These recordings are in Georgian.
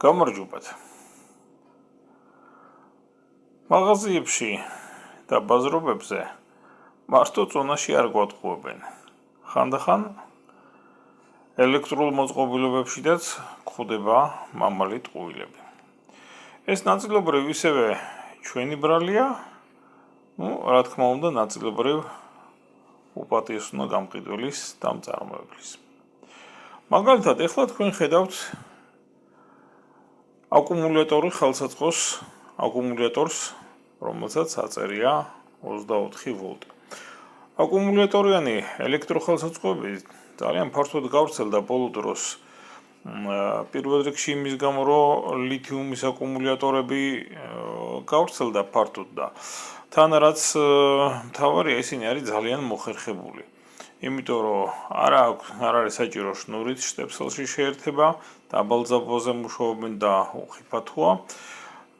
გამარჯობათ. მაღაზიებში და ბაზრობებზე მარტო წონაში არ გვატყუებენ. ხანდახან ელექტრულ მოწყობილობებშიც გვხვდება მამალი ტყუილები. ეს ნაწილობრივ ისევე ჩვენი ბრალია, რა თქმა უნდა, ნაწილობრივ უპატიოსნო გამყიდველის დამწარმოებლის. მაგალითად, ეხლა თქვენ ხედავთ აკუმულატორი ხელსაწყოს აკუმულატორს, რომელსაც აწერია 24 ვოლტი. აკუმულატორიანი ელექტროხელსაწყოები ძალიან ფართოდ გავრცელდა ბოლო დროს. პირველ რიგში იმის გამო, რომ ლითიუმის აკუმულატორები გავრცელდა ფართოდ და თან რაც მთავარია, ისინი არის ძალიან მოხერხებული. იმიტომ რომ არ არის საჭირო შნურით შტეპსელში შეერთება, დაბალ ძაბოზე მუშაობენ და უხიფათოა.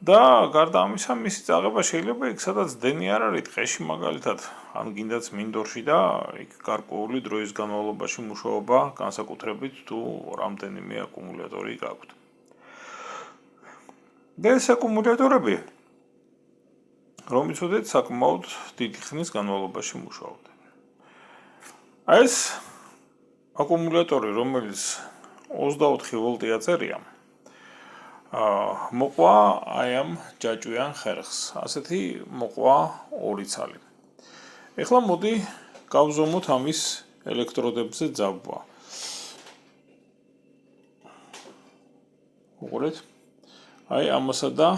და გარდა ამისა, მისი წაღება შეიძლება იქ სადაც დენი არ არის ტყეში მაგალითად, ან გინდაც მინდორში და იქ გარკვეული დროის განმავლობაში მუშაობა, განსაკუთრებით თუ რამდენიმე აკუმულატორი გაქვთ. და ეს აკუმულატორები, რომ იცოდეთ, საკმაოდ დიდი ხნის განმავლობაში მუშაობდნენ. ეს აკუმულატორი, რომელიც 24 ვოლტი აწერია, მოყვა აი ამ ჯაჭვიან ხერხს. ასეთი მოყვა ორი ცალი. ეხლა მოდი გავზომოთ ამის ელექტროდებზე ძაბვა. უყურეთ? აი ამასა და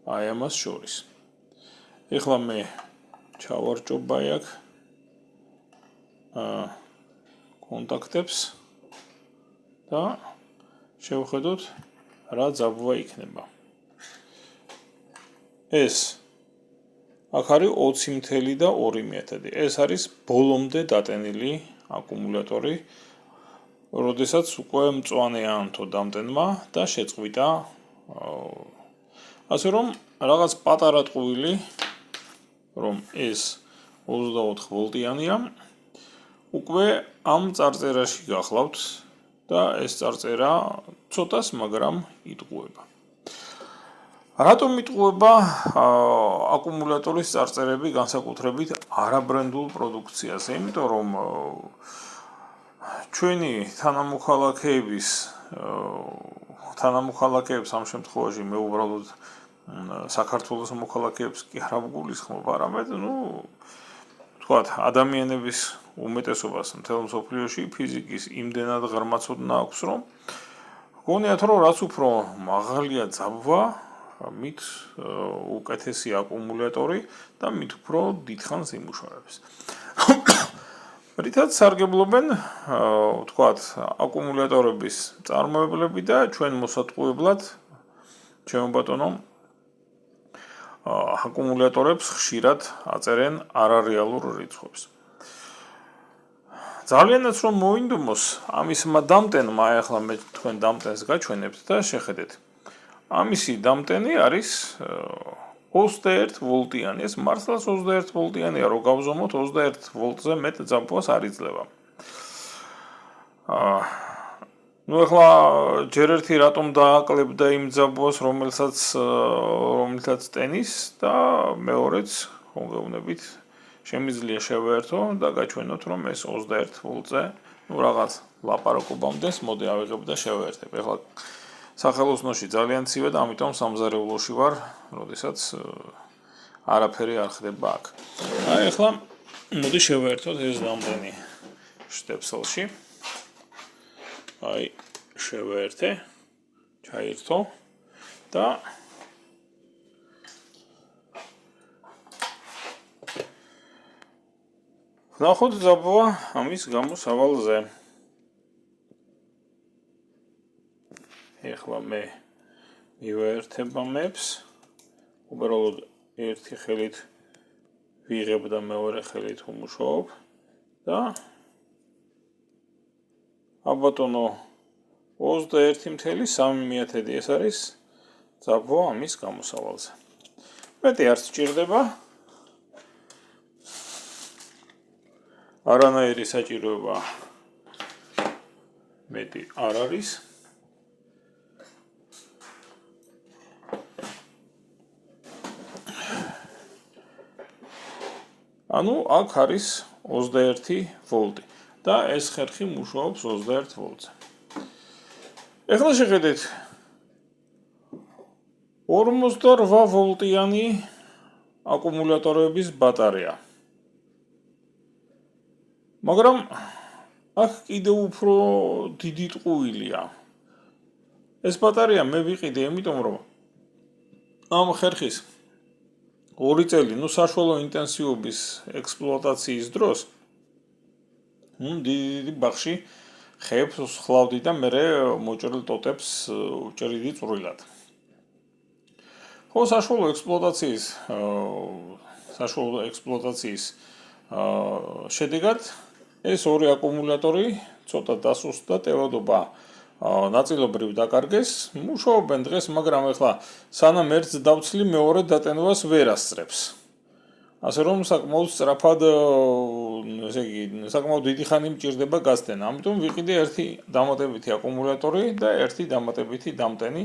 აი ამას შორის. ეხლა მე ჩავარჭობ აქ კონტაქტებს და შევხედოთ რა ძაბვა იქნება. ეს აქ არის 20.2 ეს არის ბოლომდე დატენილი აკუმულატორი, როდესაც უკვე მწვანეა ანთო დამტენმა და შეწყვიტა. ასე რომ რაღაც პატარა ტყუილი, რომ ეს 24 ვოლტიანია, უკვე ამ წარწერაში გახლავთ და ეს წარწერა ცოტას, მაგრამ იტყუება. რატომ იტყუება აკუმულატორის წარწერები განსაკუთრებით არაბრენდულ პროდუქციაზე? იმიტომ რომ ჩვენი თანამოქალაქეებს ამ შემთხვევაში მე უბრალოდ საქართველოს მოქალაქეებს კი არ ვგულისხმობ, არამედ თქვათ, ადამიანების უმეტესობას მთელ მსოფლიოში ფიზიკის იმდენად ღრმა ცოდნა აქვს, რომ გონიათ, რომ რაც უფრო მაღალია ძაბვა, მით უკეთესი აკუმულატორი და მით უფრო დიდხანს იმუშავებს. რითაც სარგებლობენ, თქვათ, აკუმულატორების მწარმოებლები და ჩვენ მოსატყუებლად, ჩემო ბატონო, აკუმულატორებს ხშირად აწერენ არარეალურ რიცხვებს. ძალიანაც რომ მოინდომოს ამისმა დამტენმა, ახლა მე თქვენ დამტენს გაჩვენებთ და შეხედეთ. ამისი დამტენი არის 21 ვოლტიანი. ეს მართლაც 21 ვოლტიანია, რომ გავზომოთ 21 ვოლტზე მეტ ძაბვას არ იძლევა. ახლა ჯერ ერთი რატომ დააკლებდა იმ ძაბვას, რომელსაც ტენის და მეორეც ხონგევნებით შემიძლია შევეერთო და გაჩვენოთ, რომ ეს 21 ვოლტზე რაღაც ლაპარაკობამდეს, მოდი ავიღებ და შევეერთებ. ახლა სახელოსნოში ძალიან ცივია და ამიტომ სამზარეულოში ვარ, როდესაც არაფერი არ ხდება აქ. აი ახლა მოდი შევეერთოთ ეს დამტენი შტეპსელში. აი შევეერთე, ჩაირთო და ნახოთ ძაბვა ამის გამოსავალზე. ეხლა მე მივაერთებ ამებს, უბრალოდ ერთი ხელით ვიღებ და მეორე ხელით ვმუშაობ და აბატონო 21.3 ეს არის ძაბვა ამის გამოსავალზე. მეტი არ სჭირდება. არანაირი საჭიროება მეტი არ არის. ანუ აქ არის 21 ვოლტი და ეს ხერხი მუშაობს 21 ვოლტზე. ეხლა შეხედეთ 48 ვოლტიანი აკუმულატორების ბატარეა. მაგრამ აქ კიდევ უფრო დიდი ტყუილია. ეს ბატარეა მე ვიყიდე, იმიტომ რომ ამ ხერხის 2 წელი, საშუალო ინტენსივობის ექსპლუატაციის დროს დიდი ბაღში ხეებს ხლავდი და მე მოჭრილ ტოტებს ვჭრიდი წვრილად. ხო, საშუალო ექსპლუატაციის შედეგად ეს ორი აკუმულატორი ცოტა დასუსტდა, ტევადობა ნაწილობრივ დაკარგეს, მუშაობენ დღეს, მაგრამ ეხლა სანამ ერთს დავცლი, მეორე დატენებას ვერ ასწრებს. ასე რომ საკმაოდ სწრაფად, ესე იგი, საკმაოდ დიდი ხანი მჭირდება გასტენა. ამიტომ ვიყიდე ერთი დამატებითი აკუმულატორი და ერთი დამატებითი დამტენი.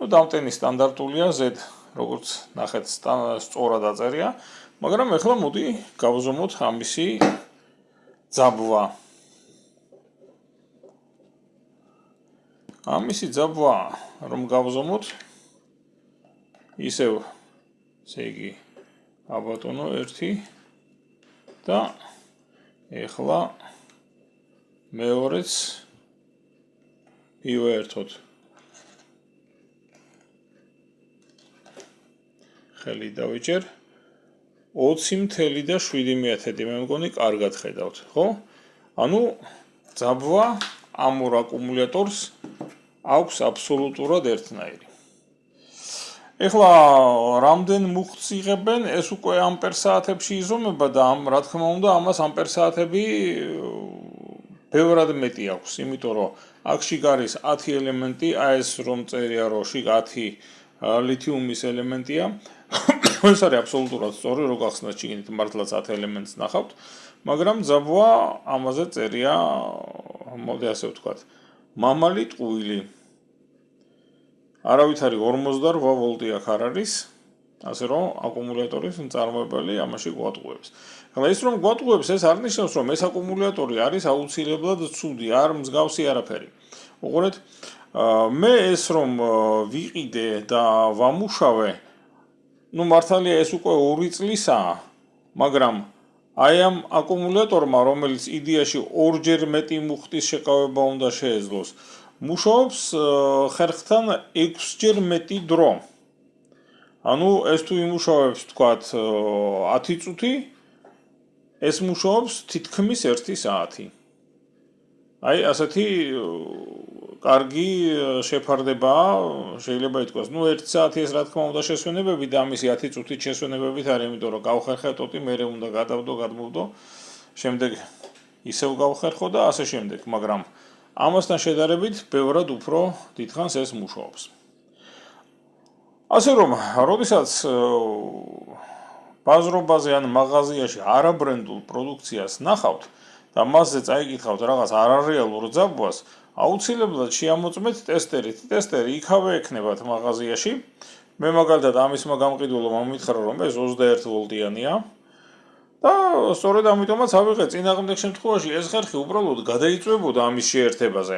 დამტენი სტანდარტულია, Z, როგორც ნახეთ, სწორად აწერია, მაგრამ ეხლა მოდი გავზომოთ ამისი ძაბვა. ამისი ძაბვა, რომ გავზომოთ, ისევ, ესე იგი, აბატონო ერთი და ეხლა მეორეც მივაერთოთ. ხელი დავიჭერ 20.7 მე მგონი კარგად ხედავთ, ხო? ანუ ძაბვა ამ ორ აკუმულატორს აქვს აბსოლუტურად ერთნაირი. ეხლა რამდენ მუხტს იღებენ, ეს უკვე ამპერ-საათებში იზომება და რა თქმა უნდა, ამას ამპერ-საათები ბევრად მეტი აქვს, იმიტომ რომ აქ შიგ არის 10 ელემენტი, ეს რომ წერია რომ შიგ 10 ლითიუმის ელემენტია. ეს არის აბსოლუტურად სწორი, რო გახსნათ შიგნით მართლაც 10 ელემენტს ნახავთ, მაგრამ ძაბვა ამაზე წერია, მოდი ასე ვთქვათ, მამალი ტყუილი. არავითარი 48 ვოლტი აქ არ არის, ასე რომ აკუმულატორის მწარმოებელი ამაში გვატყუებს. ახლა ის რომ გვატყუებს, ეს არ ნიშნავს, რომ ეს აკუმულატორი არის აუცილებლად ცუდი, არ მსგავსი არაფერი. უყურეთ, მე ეს რომ ვიყიდე და ვამუშავე, მართალია ეს უკვე 2 წლისაა, მაგრამ აი ამ აკუმულატორმა, რომელიც იდეაში 2-ჯერ მეტი მუხტის შეკავება უნდა შეეძლოს, მუშაობს ხერხთან 6-ჯერ მეტი დრო. ანუ ეს თუ იმუშავებს, თქვათ, 10 წუთი, ეს მუშაობს თითქმის 1 საათი. აი, ასეთი კარგი შეფარდებაა, შეიძლება ითქვას. 1 საათი ეს რა თქმა უნდა შესვენებები და ამისი 10 წუთით შესვენებებით არის, იმიტომ რომ გავხერხე ტოტი, მერე უნდა გადავდო, გადმოვდო, შემდეგ ისევ გავხერხო და ასე შემდეგ, მაგრამ ამასთან შედარებით ბევრად უფრო დიდხანს ეს მუშაობს. ასე რომ, როდესაც ბაზრობაზე ან მაღაზიაში არაბრენდულ პროდუქციას ნახავთ და მასზე წაიკითხავთ რაღაც არარეალურ ძაბვას, აუცილებლად შეამოწმეთ ტესტერით. ტესტერი იქავე ექნებათ მაღაზიაში. მე მაგალითად ამისმა გამყიდველობ მომითხრა, რომ ეს 21 ვოლტიანია. და სწორედ ამიტომაც ავიღე წინააღმდეგ შემთხვევაში ეს ხერხი უბრალოდ გადაიწვებოდა ამის შეერთებაზე.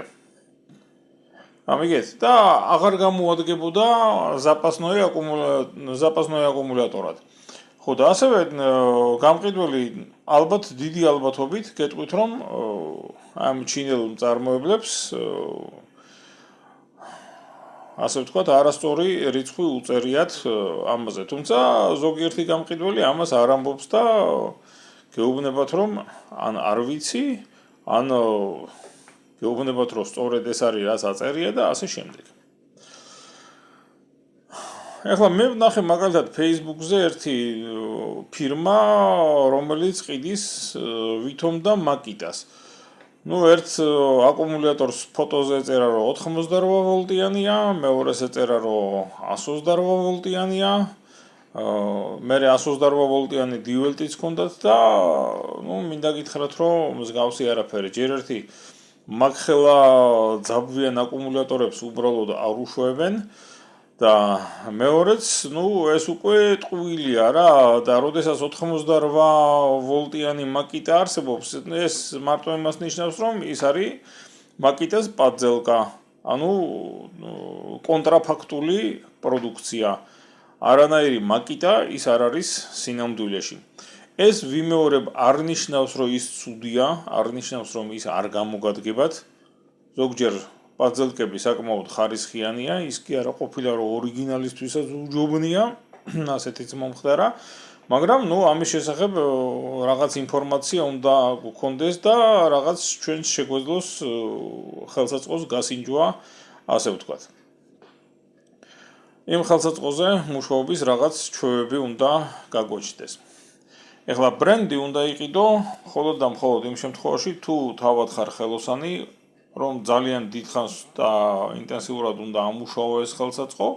ამიგეთ და აღარ გამოადგებოდა ზაპასნოი აკუმულატორად. ხო და ასევე გამყიდველი ალბათ დიდი ალბათობით გეტყვით, რომ ამ ჩინელ მწარმოებლებს ასე ვთქვათ, არასწორი რიცხვი უწერიათ ამაზე. თუმცა ზოგიერთი გამყიდველი ამას არ ამბობს და გეუბნებათ, რომ ან არ ვიცი, ან გეუბნებათ, რომ სწორედ ეს არის, რაც აწერია და ასე შემდეგ. ეხლა მე ვნახე მაგალითად Facebook-ზე ერთი ფირმა, რომელიც ყიდის ვითომ და მაკიტას. ერთ აკუმულატორს ფოტოზე ეწერა, რომ 88 ვოლტიანია, მეორეს ეწერა, რომ 128 ვოლტიანია, მე 128 ვოლტიანი დიველტიც ჰქონდათ და მინდა გითხრათ, რომ მსგავსი არაფერი. ჯერ ერთი მაგხელა ძაბვიან აკუმულატორებს უბრალოდ არ უშვებენ და მეორეც, ეს უკვე ტყუილია რა და როდესაც 88 ვოლტიანი მაკიტა არსებობს, ეს მარტო იმას ნიშნავს, რომ ის არის მაკიტას პაძელკა, ანუ კონტრაფაქტული პროდუქცია. არანაირი მაკიტა ის არ არის სინამდვილეში. ეს ვიმეორებ არ ნიშნავს, რომ ის ცუდია, არ ნიშნავს, რომ ის არ გამოგადგებათ. ზოგჯერ პაძელკები საკმაოდ ხარისხიანია, ის კი არა ყოფილა, რომ ორიგინალისთვისაც უჯობნია, ასეთიც მომხდარა, მაგრამ ამის შესახებ რაღაც ინფორმაცია უნდა გქონდეს და რაღაც ჩვენს შეგვეძლოს ხელსაწყოს გასინჯვა, ასე ვთქვათ. იმ ხელსაწყოზე მუშაობის რაღაც ჩვევები უნდა გაგვეჩნდეს. ეხლა ბრენდი უნდა იყიდო მხოლოდ და მხოლოდ იმ შემთხვევაში, თუ თავად ხარ ხელოსანი, რომ ძალიან დიდხანს და ინტენსიურად უნდა ამუშაო ეს ხელსაწყო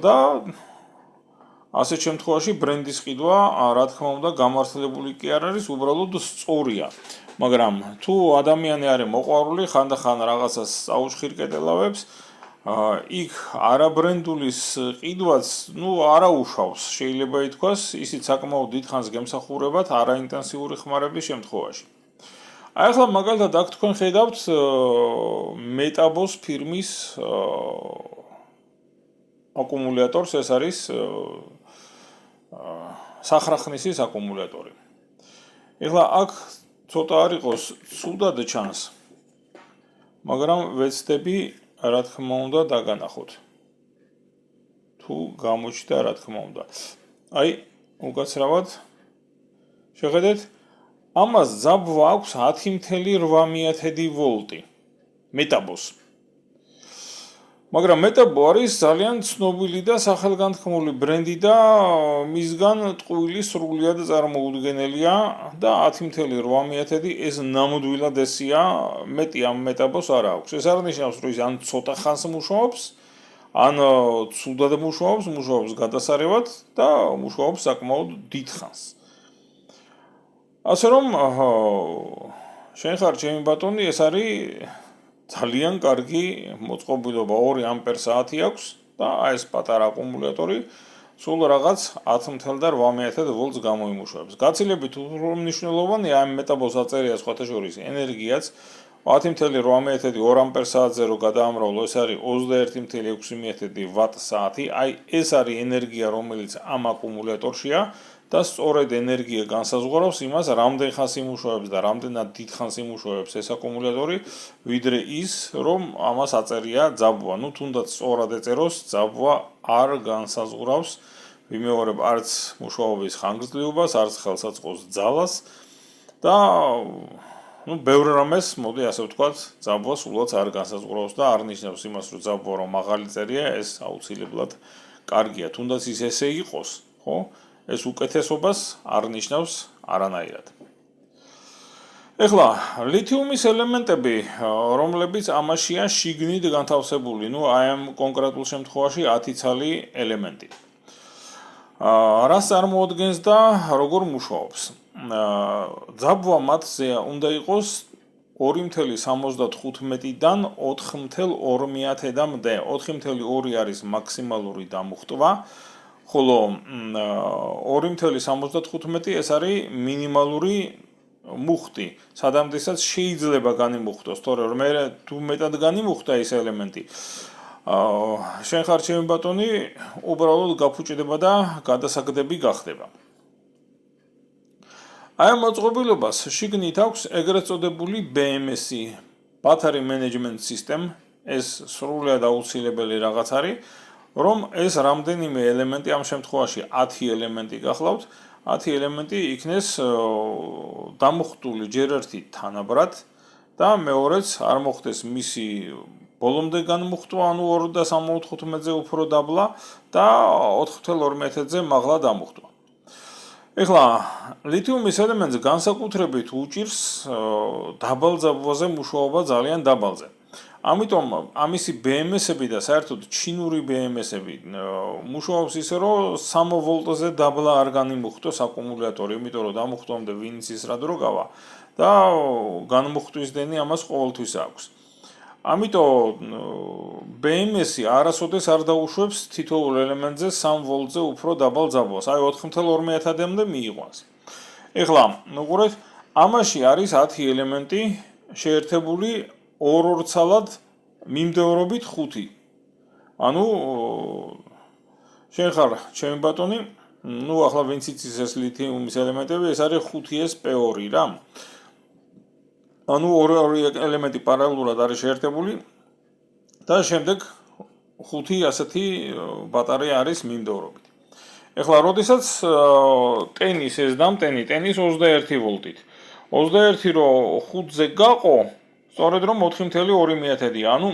და ასეთ შემთხვევაში ბრენდის ყიდვა, რა თქმა უნდა, გამართლებული კი არ არის, უბრალოდ სწორია. მაგრამ თუ ადამიანი არის მოყვარული, ხანდახან რაღაცას აუჩხირკეტელავებს, იქ არაბრენდულის ყიდვაც, არა უშავს, შეიძლება ითქვას, ისიც საკმაოდ დიდხანს გემსახურებათ არაინტენსიური ხმარების შემთხვევაში. აი ახლა მაგალითად აქ თქვენ ხედავთ მეტაბოს ფირმის აკუმულატორს, ეს არის სახრახნისის აკუმულატორი. ეხლა აქ ცოტა არ იყოს ცუდად ჩანს, მაგრამ ვეცდები რა თქმა უნდა დაგანახოთ. თუ გამოჩნდა რა თქმა უნდა. აი, უკაცრავად შეხედეთ, ამას ძაბვა აქვს 10.8 ვოლტი მეტაბოს. მაგრამ მეტაბო არის ძალიან ცნობილი და სახელგანთქმული ბრენდი და მისგან ტყუილი სრულიად წარმოუდგენელია და 10.8 ეს ნამდვილად ესია, მეტი ამ მეტაბოს არ აქვს. ეს არ ნიშნავს, რომ ის ან ცოტა ხანს მუშაობს, ან ცუდად მუშაობს გადასარევად და მუშაობს საკმაოდ დიდ ხანს. ასე რომ შენ ხარ ჩემი ბატონი, ეს არის ძალიან კარგი მოწყობილობა 2 ამპერ-საათი აქვს და ეს პატარა აკუმულატორი სულ რაღაც 10.8 ვოლტს გამოიმუშავებს. გაცილებით უმნიშვნელოვანია ამ მეტაბოს აწერია სხვათა შორის ენერგიაც 10.8 2 ამპერ-საათზე რო გადაამრავლო, ეს არის 21.6 ვატ-საათი. აი ეს არის ენერგია, რომელიც ამ აკუმულატორშია და სწორედ ენერგია განსაზღვრავს იმას, რამდენ ხანს იმუშავებს და რამდენად დიდ ხანს იმუშავებს ეს აკუმულატორი, ვიდრე ის, რომ ამას აწერია ძაბვა. თუნდაც სწორად ეწეროს, ძაბვა არ განსაზღვრავს, ვიმეორებ არც მუშაობის ხანგრძლივობას, არც ხელსაწყოს ძალას და ბევრ რამეს, მოდი ასე ვთქვათ, ძაბვა სულაც არ განსაზღვრავს და არ ნიშნავს იმას, რომ ძაბვა რომ მაღალი წერია, ეს აუცილებლად კარგია. თუნდაც ის ესე იყოს, ხო? ეს უკეთესობას არ ნიშნავს არანაირად. ეხლა, ლითიუმის ელემენტები, რომლებიც ამაშია შიგნით განთავსებული, აი ამ კონკრეტულ შემთხვევაში 10 ცალი ელემენტი. რას წარმოადგენს და როგორ მუშაობს? ძაბვა მათზე უნდა იყოს 2.75-დან 4.2-მდე. 4.2 არის მაქსიმალური დამუხტვა, ხოლო 2.75 ეს არის მინიმალური მუხტი, სადამდესაც შეიძლება განიმუხტოს, თორემ მე თუ მეტად განიმუხტა ეს ელემენტი, შენ ხარ ჩემი ბატონი, უბრალოდ გაფუჭდება და გადასაგდები გახდება. აი ამ მოწყობილობას შიგნით აქვს ეგრეთ წოდებული BMS-ი, Battery Management System, ეს სრულიად აუცილებელი რაღაც არის, რომ ეს რამდენიმე ელემენტი ამ შემთხვევაში 10 ელემენტი გახლავთ, 10 ელემენტი იქნეს დამუხტული ჯერ ერთი თანაბრად და მეორეც არ მოხდეს მისი ბოლომდე განმუხტვა, ანუ 2.75-ზე უფრო დაბლა და 4.2-ზე მაღლა დამუხტვა. ეხლა ლითიუმის ელემენტს განსაკუთრებით უჭირს დაბალ ძაბვაზე მუშაობა ძალიან დაბალზე. ამიტომ ამისი BMS-ები და საერთოდ ჩინური BMS-ები მუშაობს ისე, რომ 3 ვოლტზე დაბლა არ განიმუხტოს აკუმულატორი, იმიტომ რომ დამუხტვამდე ვინც ის რა დრო გავა და განმუხტვის დენი ამას ყოველთვის აქვს. ამიტომ BMS-ი არასოდეს არ დაუშვებს თითოეულ ელემენტზე 3 ვოლტზე უფრო დაბალ ძაბულს. აი 4.2-მდე მიიყვანს. ეხლა უყურეთ, ამაში არის 10 ელემენტი შეერთებული ორ-ორცალად მიმდევრობით 5. ანუ შენ ხარ ჩემი ბატონი, ახლა ვინც იცის ეს ლითიუმის ელემენტები, ეს არის 5s-P2 რა. ანუ ორი ელემენტი პარალელურად არის შეერთებული და შემდეგ 5 ასეთი ბატარეა არის მიმდევრობით. ეხლა როდესაც ტენის ეს დამტენი, ტენის 21 ვოლტით. 21 რო 5-ზე გაყო, სწორედ რომ 4.2-ია. ანუ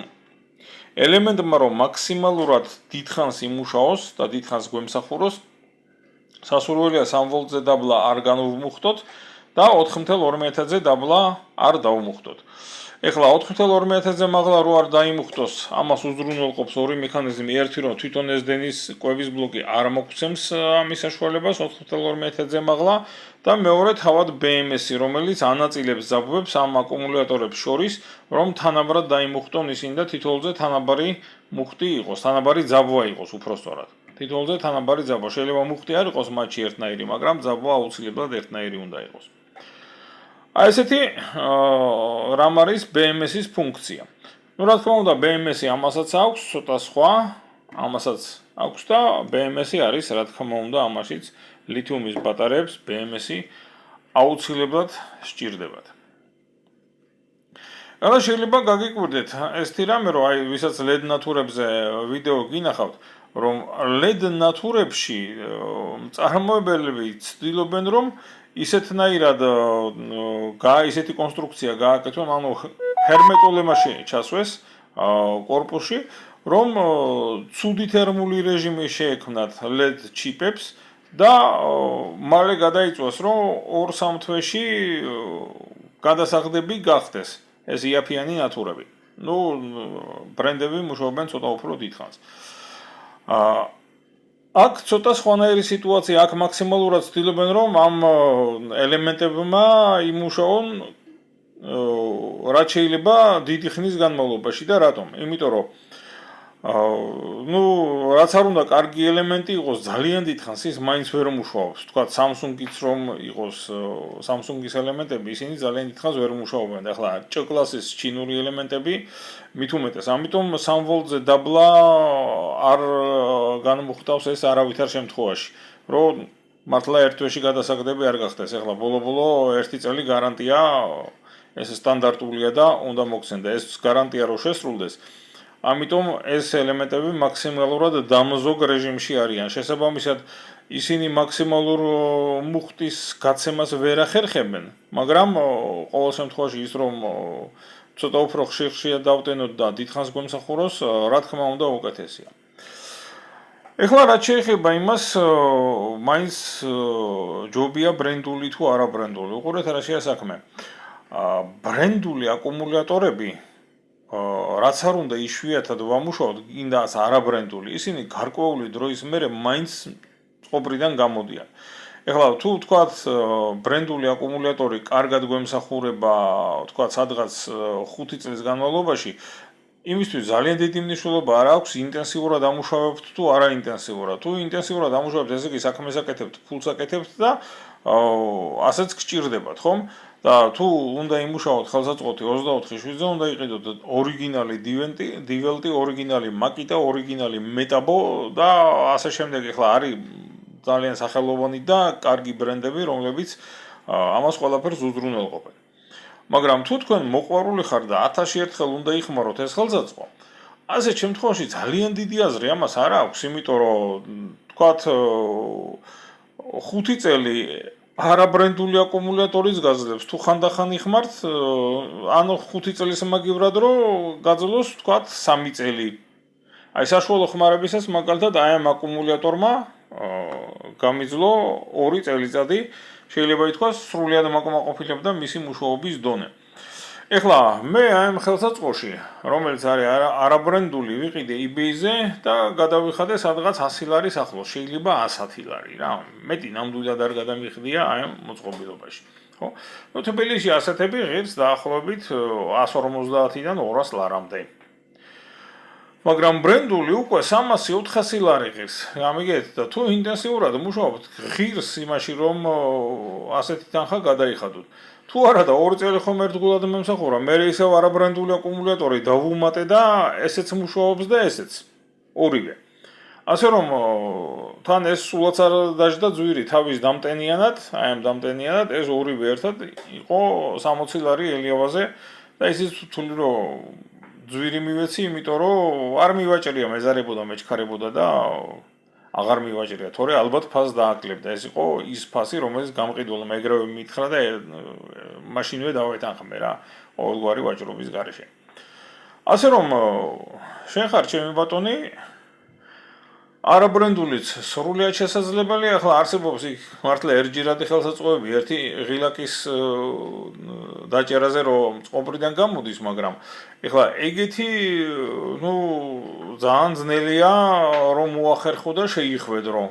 ელემენტმა რომ მაქსიმალურად დიდხანს იმუშაოს და დიდხანს გვემსახუროს, სასურველია 3 ვოლტზე დაბლა არ განვმუხტოთ და 4.2-ზე დაბლა არ დავმუხტოთ. ეხლა 4.2-ზე მაღლა რო არ დაიმუხტოს, ამას უზრუნველყოფს ორი მექანიზმი. ერთი რომ თვითონ ეს დენის კვების ბლოკი არ მოგცემს ამის საშუალებას 4.2-ზე მაღლა და მეორე თავად BMS-ი, რომელიც ანაწილებს ძაბვებს ამ აკუმულატორებს შორის, რომ თანაბრად დაიმუხტონ ისინი და თითოეულზე თანაბარი მუხტი იყოს, თანაბარი ძაბვა იყოს უпростоრად. თითოეულზე თანაბარი ძაბვა. შეიძლება მუხტი არ იყოს მათში ერთნაირი, მაგრამ ძაბვა აუცილებლად ერთნაირი უნდა იყოს. აი ესეთი რამ არის BMS-ის ფუნქცია. რა თქმა უნდა, BMS-ი ამასაც აქვს, ცოტა სხვა, ამასაც აქვს და BMS-ი არის, რა თქმა უნდა, ამაშიც ლითიუმის ბატარეებს BMS-ი აუცილებლად სჭირდებათ. ახლა შეიძლება გაგიკვირდეთ ესეთი რამე, რომ აი ვისაც LED ნათურებზე ვიდეო გინახავთ, რომ LED ნათურებში მწარმოებელები ცდილობენ, რომ ისეთნაირად ისეთი კონსტრუქცია გააკეთონ, ანუ ჰერმეტულობაში ჩასვეს კორპუსში, რომ ცუდი თერმული რეჟიმი შეექმნათ LED ჩიპებს და მალე გადაიწვას, რომ 2-3 თვეში გადასახდები გახდეს ეს იაფიანი ნათურები. ბრენდები მუშაობენ ცოტა უფრო დიდხანს. აქ ცოტა სხვანაირი სიტუაცია, აქ მაქსიმალურად ცდილობენ, რომ ამ ელემენტებმა იმუშაონ რაც შეიძლება დიდი ხნის განმავლობაში და რატომ? იმიტომ რომ რაც არ უნდა კარგი ელემენტი იყოს ძალიან დიდხანს, ის მაინც ვერ მუშაობს. თქვა Samsung-იც რომ იყოს Samsung-ის ელემენტები, ისინი ძალიან დიდხანს ვერ მუშაობენ. ახლა C-კლასის ჩინური ელემენტები მით უმეტეს. ამიტომ 3 ვოლტზე დაბლა არ განმუხტავს ეს არავითარ შემთხვევაში. რომ მართლა ერთ თვეში გადასაგდები არ გახდეს. ახლა ბოლო-ბოლო 1 წელი გარანტია ეს სტანდარტულია და უნდა მოგცენ და ეს გარანტია რო შესრულდეს. ამიტომ ეს ელემენტები მაქსიმალურად დამზოგ რეჟიმში არიან. შესაბამისად, ისინი მაქსიმალურ მუხტის გაცემას ვერ ახერხებენ, მაგრამ ყოველ შემთხვევაში ის რომ ცოტა უფრო ხშირად დავტენოთ და დიდხანს გვემსახუროს, რა თქმა უნდა, უკეთესია. ეხლა რაც შეეხება იმას, მაინც ჯობია ბრენდული თუ არა ბრენდული. უყურეთ რა შეასაქმე. ბრენდული აკუმულატორები რაც არ უნდა იშვიათად ვამუშაოთ, კიდაც არაბრენდული, ისინი გარკვეული დროის მერე მაინც წყობრიდან გამოდიან. ეხლა თუ თქვათ ბრენდული აკუმულატორი კარგად გვემსახურება, თქვათ სადღაც 5 წლის განმავლობაში, იმისთვის ძალიან დიდი მნიშვნელობა არ აქვს ინტენსიურად ამუშავებთ თუ არა ინტენსიურად. თუ ინტენსიურად ამუშავებთ, ესე იგი საქმეს აკეთებთ, ფულს აკეთებთ და ასეც გჭირდებათ, ხომ? და თუ უნდა იმუშაოთ ხელსაწყოთი 24/7-ზე, უნდა იყიდოთ ორიგინალი დიველტი, ორიგინალი მაკიტა, ორიგინალი მეტაბო და ასე შემდეგ. ეხლა არის ძალიან სახელოვანი და კარგი ბრენდები, რომლებიც ამას ყველაფერს უზრუნველყოფენ. მაგრამ თუ თქვენ მოყვარული ხარ და 1000 ერთხელ უნდა იხმაროთ ეს ხელსაწყო, ასეთ შემთხვევაში ძალიან დიდი აზრი ამას არ აქვს, იმიტომ რომ თქვათ 5 წელი არაბრენდული აკუმულატორის გაძლევს, თუ ხანდახან იხმართ, ანუ 5 წლის მაგივრად რომ გაძლოს, თქვათ 3 წელი. აი საშუალო ხმარებისას მაგალითად აი ამ აკუმულატორმა გამიძლო 2 წელიწადი, შეიძლება ითქვას, სრულად მოკმაყოფილებდა მისი მუშაობის დონე. ეხლა მე აი ამ ხელსაწყოში, რომელიც არის არაბრენდული, ვიყიდე eBay-ზე და გადავიხადე სადღაც 100 ლარის ახლოს, შეიძლება 110 ლარი რა. მეტი ნამდვილად არ გადამიხდია აი ამ მოწყობილობაში. ხო? ნუ თბილისში ასეთები ღირს დაახლოებით 150-დან 200 ლარამდე. მაგრამ ბრენდული უკვე 300-400 ლარი ღირს. გამიგეთ და თუ ინტენსიურად მუშაობთ ღირს იმაში რომ ასეთი თანხა გადაიხადოთ. თუ არა და 2 წელი ხომ ერთგულად მემსახურა, მე ისევ არაბრენდული აკუმულატორი დავუმატე და ესეც მუშაობს და ესეც. ორივე. ასე რომ თან ეს სულაც არ დაждდა ძვირი თავის დამტენიანად, აი ამ დამტენიანად ეს ორივე ერთად იყო 60 ლარი ელიავაზე და ისიც თვლი რომ ძვირი მივეცი, იმიტომ რომ არ მივაჭრია, მეზარებოდა, მეჩქარებოდა და აღარ მივაჭრია, თორე ალბათ ფასს დააკლებდა. ეს იყო ის ფასი, რომელიც გამყიდველმა ეგრევე მითხრა და მაშინვე დავეთანხმე რა, ყოველგვარი ვაჭრობის გარეშე. ასე რომ შენ ხარ ჩემი ბატონი არაბრენდულიც სრულიად შესაძლებელია, ახლა არსებობს იქ მართლა ერთჯერადი ხელსაწყოები, ერთი ღილაკის დაჭერაზე რომ წყობრიდან გამოდის, მაგრამ ეხლა ეგეთი ძალიან ძნელია რომ მოახერხო და შეიხვედრო.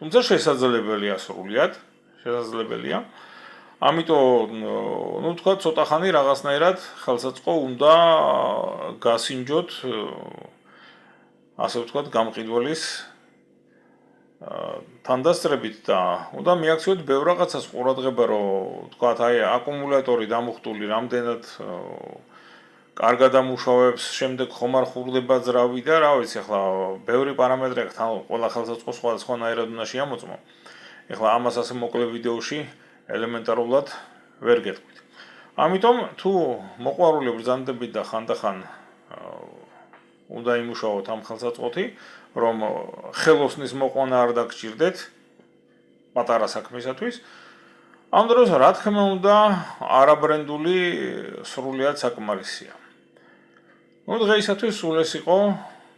თუმცა შესაძლებელია სრულიად, შესაძლებელია. ამიტომ თქვა ცოტა ხანი რაღაცნაირად ხელსაწყო უნდა გასინჯოთ ასე ვთქვათ, გამყიდველის თანდასწრებით და უნდა მიაქციოთ ბევრ რაღაცას ყურადღება, რომ ვთქვათ, აი აკუმულატორი დამუხტული რამდენად კარგად ამუშავებს, შემდეგ ხომ არ ხურდება ძრავი და რა ვიცი, ახლა ბევრი პარამეტრი აქვს, თან ყველა ხელსაწყო სხვადასხვანაირად უნდა შეამოწმო. ეხლა ამას ასე მოკლე ვიდეოში ელემენტარულად ვერ გეტყვით. ამიტომ თუ მოყვარული ბრძანდებით და ხანდახან უნდა იმუშაოთ ამ ხელსაწყოთი, რომ ხელოსნის მოყვანა არ დაგჭირდეთ პატარა საქმისათვის. ამ დროს რა თქმა უნდა არაბრენდული სრულიად საკმარისია. დღეისათვის სულ ეს იყო,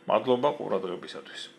მადლობა ყურადღებისათვის.